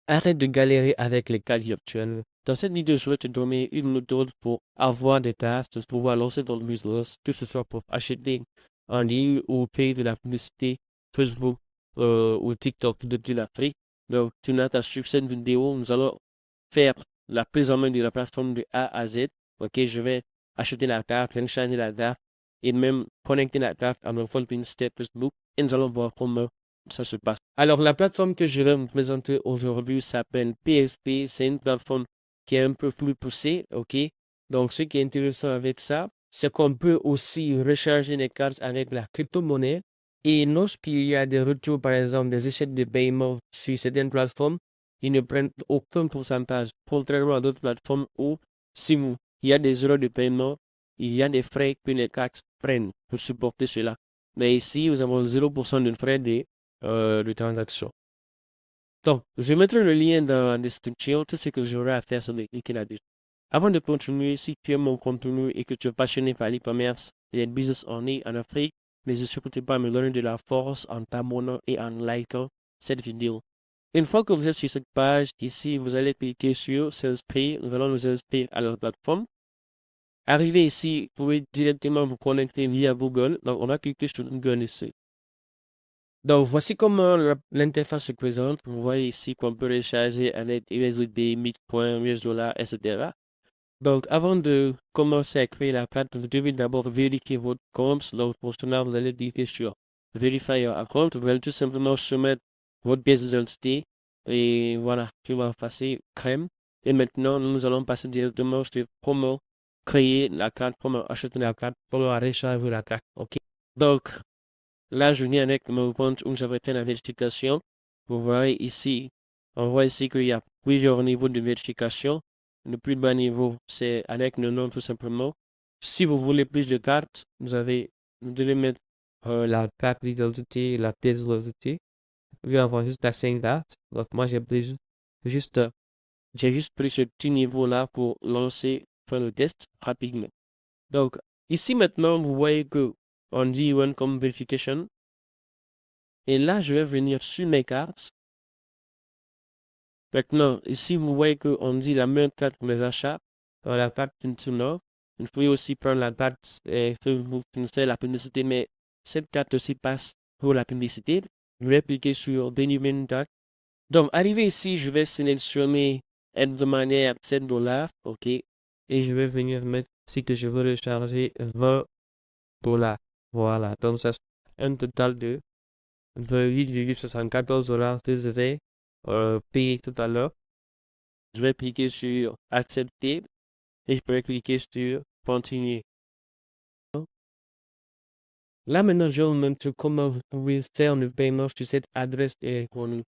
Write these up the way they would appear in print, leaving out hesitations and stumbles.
Arrête de galérer avec les cartes virtuelles. Dans cette vidéo, je vais te donner une méthode pour avoir des tasks, pour pouvoir lancer ton business, que ce soit pour acheter en ligne ou payer de la publicité Facebook ou TikTok de l'Afrique. Donc, tu n'as qu'à suivre cette vidéo. Nous allons faire la prise en main de la plateforme de A à Z. Ok, je vais acheter la carte, télécharger la carte et même connecter la carte à mon compte Insta Facebook et nous allons voir comment ça se passe. Alors, la plateforme que je vais vous présenter aujourd'hui s'appelle PSP. C'est une plateforme qui est un peu plus poussée, ok? Donc, ce qui est intéressant avec ça, c'est qu'on peut aussi recharger les cartes avec la crypto-monnaie. Et lorsqu'il y a des retours, par exemple, des échecs de paiement sur certaines plateformes, ils ne prennent aucun pourcentage, contrairement à d'autres plateformes où, si il y a des erreurs de paiement, il y a des frais que les cartes prennent pour supporter cela. Mais ici, nous avons 0% de frais de transaction. Donc, je mettrai le lien dans la description. Tout ce que j'aurai à faire, c'est de cliquer là-dessus. Avant de continuer, si tu aimes mon contenu et que tu es passionné par l'e-commerce et le business en ligne en Afrique, n'hésite surtout pas à me donner de la force en t'abonnant et en likant cette vidéo. Une fois que vous êtes sur cette page, ici, vous allez cliquer sur Sales Pay. Nous allons nous inscrire à la plateforme. Arrivé ici, vous pouvez directement vous connecter via Google. Donc, on va cliquer sur Google ici. Donc, voici comment l'interface se présente. Vous voyez ici qu'on peut recharger avec USD, Bitcoin, US$, etc. Donc, avant de commencer à créer la plateforme, vous devez d'abord vérifier votre compte. Donc, pour cela, vous allez cliquer sur Verify your account. Vous allez tout simplement soumettre votre pièce d'identité. Et voilà, tu vas passer crème. Et maintenant, nous allons passer directement sur comment créer la carte, comment acheter la carte, comment recharger la carte. OK? Donc, là, je viens avec mon compte où j'avais fait la vérification. Vous voyez ici, on voit ici qu'il y a plusieurs niveaux de vérification. Le plus bas niveau, c'est avec le nom tout simplement. Si vous voulez plus de cartes, vous devez mettre la carte d'identité, la pièce d'identité. Vous allez avoir juste la 5 cartes. Donc, moi, juste, euh, j'ai juste pris ce petit niveau-là pour lancer, faire le test rapidement. Donc, ici maintenant, vous voyez que on dit One comme Verification. Et là, je vais venir sur mes cartes. Maintenant, ici, vous voyez qu'on dit la même carte pour les achats. La carte Nord. Vous pouvez aussi prendre la carte et vous finissez la publicité, mais cette carte aussi passe pour la publicité. Je vais cliquer sur Benjamin Card. Donc, arrivé ici, je vais sélectionner hebdomadaire à 7 $. OK. Et je vais venir mettre ici que je veux recharger 20 $. Voilà. Donc, ça, c'est un total de 8,74 $ que je vais payer tout à l'heure. Je vais cliquer sur accepter et je peux cliquer sur continuer. Là maintenant, je vais vous montrer comment vous pouvez faire le paiement sur cette adresse électronique.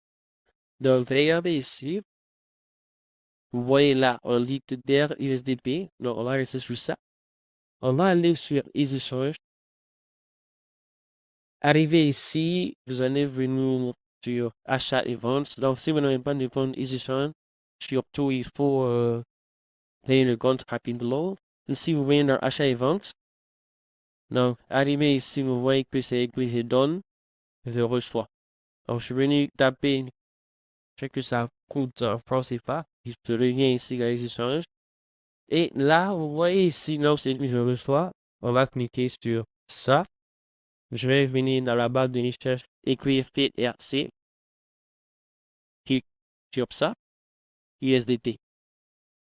Donc, regardez ici. Vous voyez là, on lit der USDP. Donc, on va rester sur ça. On va aller sur EasyChange. Arrivé ici, vous allez venir sur achat et vente. Donc, si vous n'avez pas de compte EasyChange, surtout, il faut payer le compte rapidement. Ici, vous voyez dans achat et vente. Donc, arrivé ici, vous voyez que c'est écrit je donne, je reçois. Donc, je suis venu taper ce que ça coûte en francs CFA. Je reviens ici à les échanges. Et là, vous voyez ici, non, c'est je reçois. On va cliquer sur ça. Je vais venir dans la barre de recherche, écrire FIT-RC. Clique sur ça, USDT.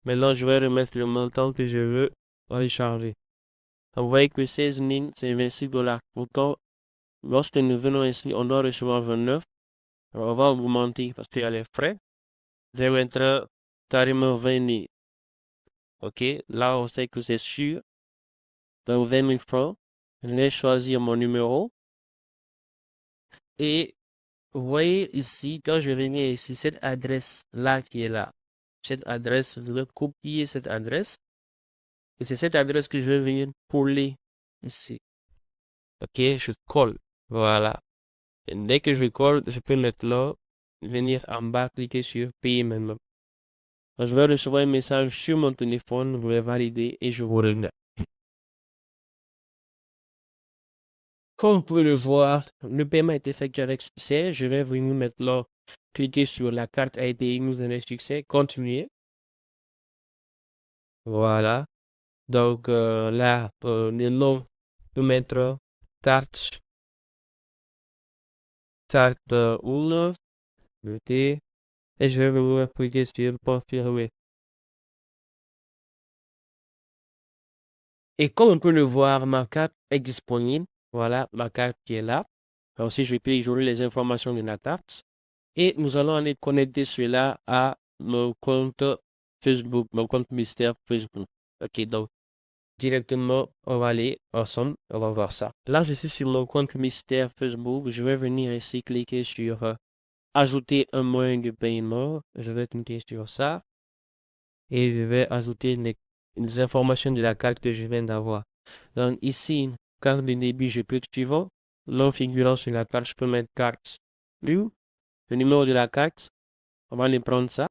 Maintenant, je vais remettre le montant que je veux recharger. Vous voyez que 16 000, c'est 26 $. Pourtant, lorsque nous venons ici, on doit recevoir 29. Alors, on va augmenter parce qu'il y a les frais. Je vais être carrément 20 000. OK? Là, on sait que c'est sûr. Donc, 20 000 francs. Je vais choisir mon numéro. Et vous voyez ici, quand je viens ici, cette adresse-là qui est là. Cette adresse, je vais copier cette adresse. Et c'est cette adresse que je vais venir coller ici. OK? Je colle. Voilà. Et dès que je colle, je peux mettre là, venir en bas, cliquer sur payer maintenant. Je vais recevoir un message sur mon téléphone, vous le valider et je vous reviens. Comme vous pouvez le voir, le paiement est effectué avec succès. Je vais venir mettre là cliquer sur la carte a été mise en succès, continuer. Voilà. Donc là, le nom, je vais mettre tarte, tarte Ulf, le T, et je vais vous cliquer sur confirmer. Et comme on peut le voir, ma carte est disponible. Voilà, ma carte qui est là. Alors, si je vais j'aurai les informations de la carte. Et nous allons aller connecter cela à mon compte Facebook, mon compte mystère Facebook. Ok, donc directement, on va aller ensemble, on va voir ça. Là, je suis sur mon compte mystère Facebook. Je vais venir ici cliquer sur ajouter un moyen de paiement. Je vais cliquer sur ça et je vais ajouter les informations de la carte que je viens d'avoir. Donc ici, carte de débit, je peux suivant. Nom figurant sur la carte, je peux mettre carte. Le numéro de la carte, on va aller prendre ça.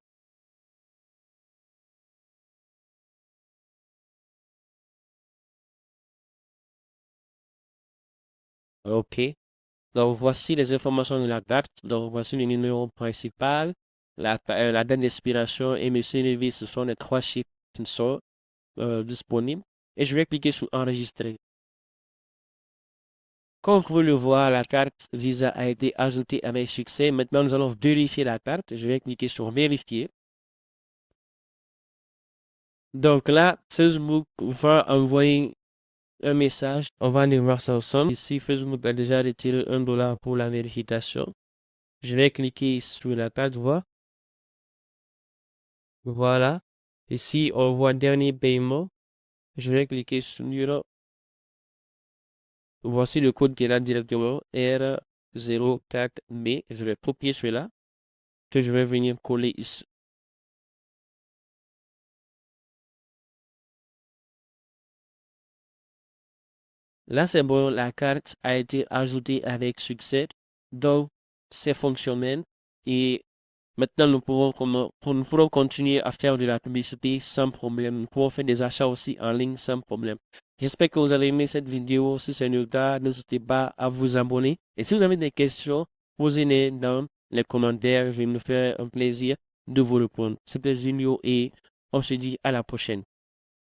OK. Donc voici les informations de la carte. Donc voici le numéro principal, la date d'expiration et mes CVV, ce sont les trois chiffres qui sont disponibles. Et je vais cliquer sur enregistrer. Comme vous pouvez le voir, la carte Visa a été ajoutée avec succès. Maintenant, nous allons vérifier la carte. Je vais cliquer sur vérifier. Donc là, Facebook va envoyer un message. On va aller voir ça ensemble. Ici, Facebook a déjà retiré $1 pour la vérification. Je vais cliquer sur la carte, voilà. Ici, on voit dernier paiement. Je vais cliquer sur voici le code qui est là directement, R04B. Je vais copier celui-là, que je vais venir coller ici. Là, c'est bon, la carte a été ajoutée avec succès. Donc, c'est fonctionnel. Et maintenant, nous pourrons continuer à faire de la publicité sans problème. Nous pourrons faire des achats aussi en ligne sans problème. J'espère que vous allez aimer cette vidéo. Si c'est le cas, n'hésitez pas à vous abonner. Et si vous avez des questions, posez-les dans les commentaires. Je vais me faire un plaisir de vous répondre. C'était Junio et on se dit à la prochaine.